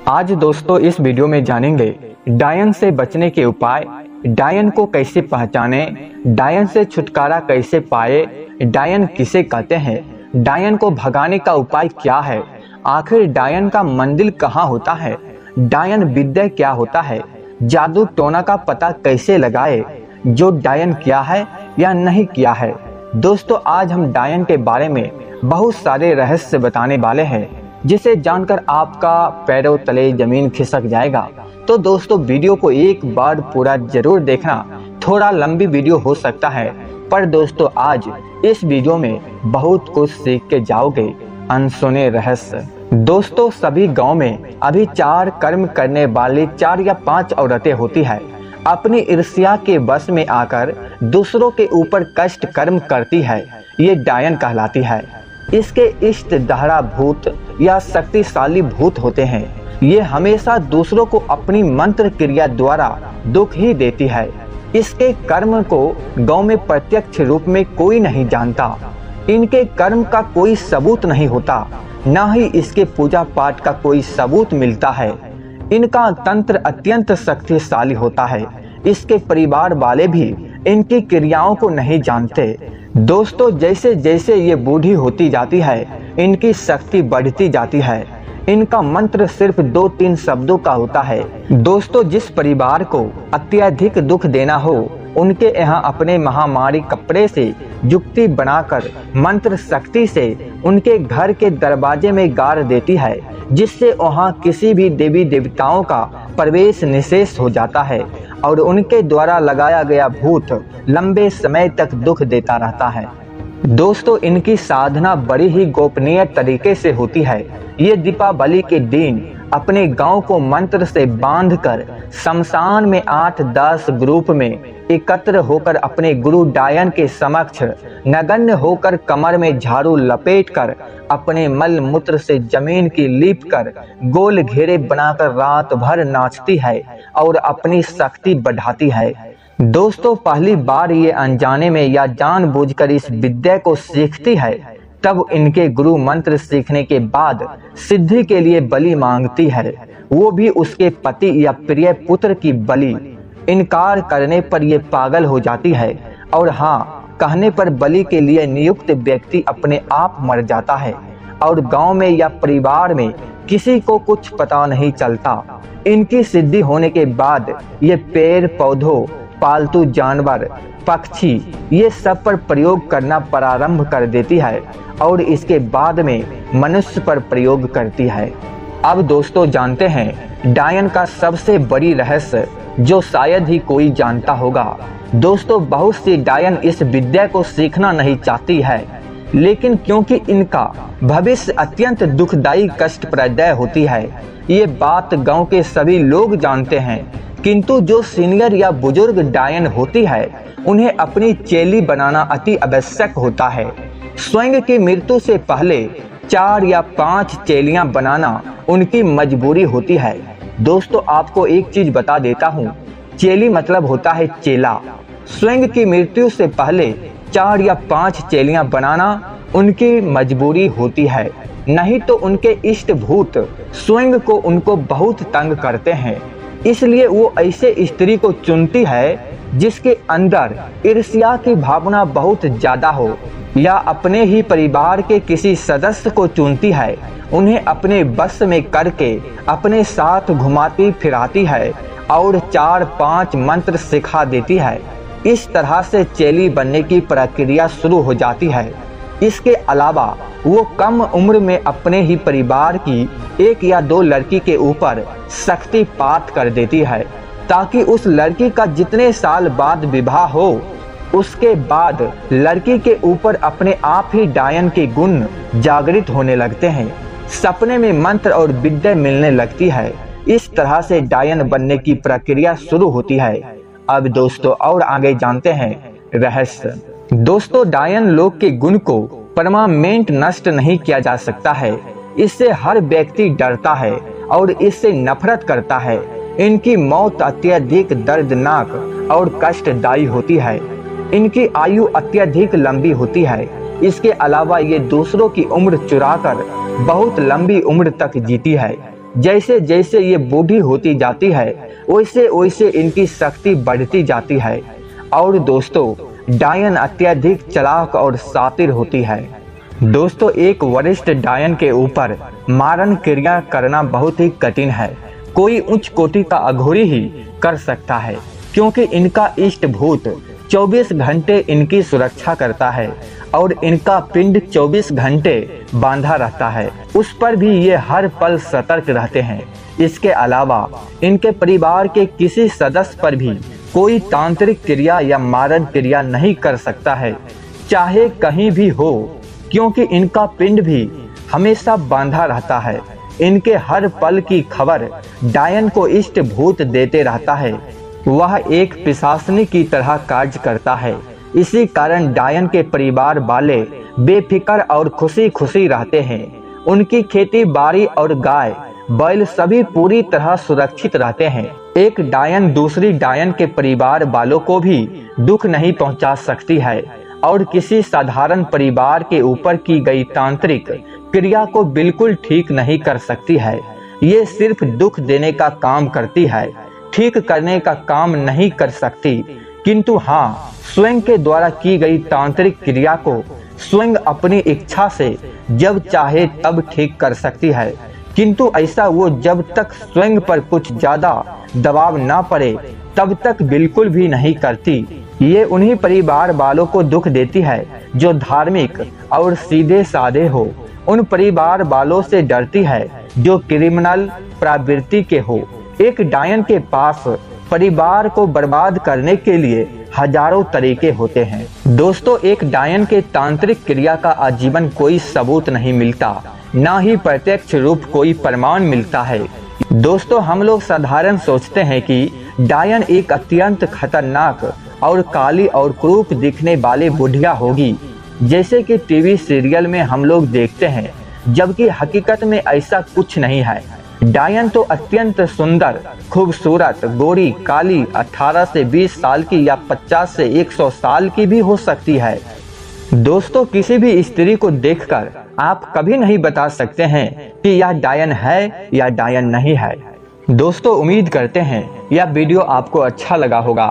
आज दोस्तों इस वीडियो में जानेंगे डायन से बचने के उपाय, डायन को कैसे पहचाने, डायन से छुटकारा कैसे पाए, डायन किसे कहते हैं, डायन को भगाने का उपाय क्या है, आखिर डायन का मंदिर कहाँ होता है, डायन विद्या क्या होता है, जादू टोना का पता कैसे लगाए, जो डायन क्या है या नहीं क्या है। दोस्तों आज हम डायन के बारे में बहुत सारे रहस्य बताने वाले हैं, जिसे जानकर आपका पैरों तले जमीन खिसक जाएगा। तो दोस्तों वीडियो को एक बार पूरा जरूर देखना, थोड़ा लंबी वीडियो हो सकता है, पर दोस्तों आज इस वीडियो में बहुत कुछ सीख के जाओगे। अनसुने रहस्य। दोस्तों सभी गांव में अभी 4 कर्म करने वाली 4 या 5 औरतें होती है। अपनी ईर्ष्या के वश में आकर दूसरों के ऊपर कष्ट कर्म करती है, ये डायन कहलाती है। इसके इष्ट दहरा भूत या शक्तिशाली भूत होते हैं। ये हमेशा दूसरों को अपनी मंत्र क्रिया द्वारा दुख ही देती है। इसके कर्म को गांव में प्रत्यक्ष रूप में कोई नहीं जानता। इनके कर्म का कोई सबूत नहीं होता, न ही इसके पूजा पाठ का कोई सबूत मिलता है। इनका तंत्र अत्यंत शक्तिशाली होता है। इसके परिवार वाले भी इनकी क्रियाओं को नहीं जानते। दोस्तों जैसे जैसे ये बूढ़ी होती जाती है, इनकी शक्ति बढ़ती जाती है। इनका मंत्र सिर्फ 2-3 शब्दों का होता है। दोस्तों जिस परिवार को अत्यधिक दुख देना हो, उनके यहाँ अपने महामारी कपड़े से जुक्ति बनाकर मंत्र शक्ति से उनके घर के दरवाजे में गाड़ देती है, जिससे वहाँ किसी भी देवी देवताओं का प्रवेश निषेध हो जाता है और उनके द्वारा लगाया गया भूत लंबे समय तक दुख देता रहता है। दोस्तों इनकी साधना बड़ी ही गोपनीय तरीके से होती है। ये दीपावली के दिन अपने गांव को मंत्र से बांधकर शमशान में 8-10 ग्रुप में एकत्र होकर अपने गुरु डायन के समक्ष नगण्य होकर कमर में झाड़ू लपेटकर अपने मल मूत्र से जमीन की लीप कर गोल घेरे बनाकर रात भर नाचती है और अपनी शक्ति बढ़ाती है। दोस्तों पहली बार ये अनजाने में या जानबूझकर इस विद्या को सीखती है, तब इनके गुरु मंत्र सीखने के बाद सिद्धि के लिए बलि मांगती है, वो भी उसके पति या प्रिय पुत्र की बलि। इनकार करने पर ये पागल हो जाती है और हाँ कहने पर बलि के लिए नियुक्त व्यक्ति अपने आप मर जाता है और गांव में या परिवार में किसी को कुछ पता नहीं चलता। इनकी सिद्धि होने के बाद ये पेड़ पौधों, पालतू जानवर, पक्षी ये सब पर प्रयोग करना प्रारंभ कर देती है और इसके बाद में मनुष्य पर प्रयोग करती है। अब दोस्तों जानते हैं डायन का सबसे बड़ी रहस्य, जो शायद ही कोई जानता होगा। दोस्तों बहुत सी डायन इस विद्या को सीखना नहीं चाहती है, लेकिन क्योंकि इनका भविष्य अत्यंत दुखदायी कष्टप्रद होती है, ये बात गांव के सभी लोग जानते हैं। किंतु जो सीनियर या बुजुर्ग डायन होती है, उन्हें अपनी चेली बनाना अति आवश्यक होता है। स्वयं की मृत्यु से पहले 4 या 5 चेलियां बनाना उनकी मजबूरी होती है। दोस्तों आपको एक चीज बता देता हूँ, चेली मतलब होता है चेला। स्वयं की मृत्यु से पहले 4 या 5 चेलियां बनाना उनकी मजबूरी होती है, नहीं तो उनके इष्ट भूत स्वयं को उनको बहुत तंग करते हैं। इसलिए वो ऐसे स्त्री को चुनती है जिसके अंदर ईर्ष्या की भावना बहुत ज्यादा हो, या अपने ही परिवार के किसी सदस्य को चुनती है। उन्हें अपने बस में करके अपने साथ घुमाती फिराती है और 4-5 मंत्र सिखा देती है। इस तरह से चेली बनने की प्रक्रिया शुरू हो जाती है। इसके अलावा वो कम उम्र में अपने ही परिवार की 1 या 2 लड़की के ऊपर शक्तिपात कर देती है, ताकि उस लड़की का जितने साल बाद विवाह हो, उसके बाद लड़की के ऊपर अपने आप ही डायन के गुण जागृत होने लगते हैं। सपने में मंत्र और विद्या मिलने लगती है। इस तरह से डायन बनने की प्रक्रिया शुरू होती है। अब दोस्तों और आगे जानते हैं रहस्य। दोस्तों डायन लोग के गुण को परमानेंट नष्ट नहीं किया जा सकता है। इससे हर व्यक्ति डरता है और इससे नफरत करता है। इनकी मौत अत्यधिक दर्दनाक और कष्टदायी होती है। इनकी आयु अत्यधिक लंबी होती है। इसके अलावा ये दूसरों की उम्र चुराकर बहुत लंबी उम्र तक जीती है। जैसे जैसे ये बूढ़ी होती जाती है वैसे वैसे इनकी शक्ति बढ़ती जाती है। और दोस्तों, डायन अत्यधिक चालाक और शातिर होती है। दोस्तों, एक वरिष्ठ डायन के ऊपर मारण क्रिया करना बहुत ही कठिन है। कोई उच्च कोटि का अघोरी ही कर सकता है, क्योंकि इनका इष्ट भूत 24 घंटे इनकी सुरक्षा करता है और इनका पिंड 24 घंटे बांधा रहता है। उस पर भी ये हर पल सतर्क रहते हैं। इसके अलावा इनके परिवार के किसी सदस्य पर भी कोई तांत्रिक क्रिया या मारण क्रिया नहीं कर सकता है, चाहे कहीं भी हो, क्योंकि इनका पिंड भी हमेशा बांधा रहता है। इनके हर पल की खबर डायन को इष्ट भूत देते रहता है। वह एक पिशाचनी की तरह कार्य करता है। इसी कारण डायन के परिवार वाले बेफिक्र और खुशी खुशी रहते हैं। उनकी खेती बाड़ी और गाय बैल सभी पूरी तरह सुरक्षित रहते हैं। एक डायन दूसरी डायन के परिवार वालों को भी दुख नहीं पहुंचा सकती है और किसी साधारण परिवार के ऊपर की गई तांत्रिक क्रिया को बिल्कुल ठीक नहीं कर सकती है। ये सिर्फ दुख देने का काम करती है, ठीक करने का काम नहीं कर सकती। किंतु हाँ, स्वयं के द्वारा की गई तांत्रिक क्रिया को स्वयं अपनी इच्छा से जब चाहे तब ठीक कर सकती है। किंतु ऐसा वो जब तक स्वयं पर कुछ ज्यादा दबाव ना पड़े तब तक बिल्कुल भी नहीं करती। ये उन्हीं परिवार वालों को दुख देती है जो धार्मिक और सीधे साधे हो। उन परिवार वालों से डरती है जो क्रिमिनल प्रवृत्ति के हो। एक डायन के पास परिवार को बर्बाद करने के लिए हजारों तरीके होते हैं। दोस्तों, एक डायन के तांत्रिक क्रिया का आजीवन कोई सबूत नहीं मिलता, ना ही प्रत्यक्ष रूप कोई प्रमाण मिलता है। दोस्तों, हम लोग साधारण सोचते हैं कि डायन एक अत्यंत खतरनाक और काली और क्रूप दिखने वाली बुढ़िया होगी, जैसे कि टीवी सीरियल में हम लोग देखते हैं, जबकि हकीकत में ऐसा कुछ नहीं है। डायन तो अत्यंत सुंदर, खूबसूरत, गोरी, काली, 18 से 20 साल की या 50 से 100 साल की भी हो सकती है। दोस्तों, किसी भी स्त्री को देखकर आप कभी नहीं बता सकते हैं कि यह डायन है या डायन नहीं है। दोस्तों, उम्मीद करते हैं यह वीडियो आपको अच्छा लगा होगा।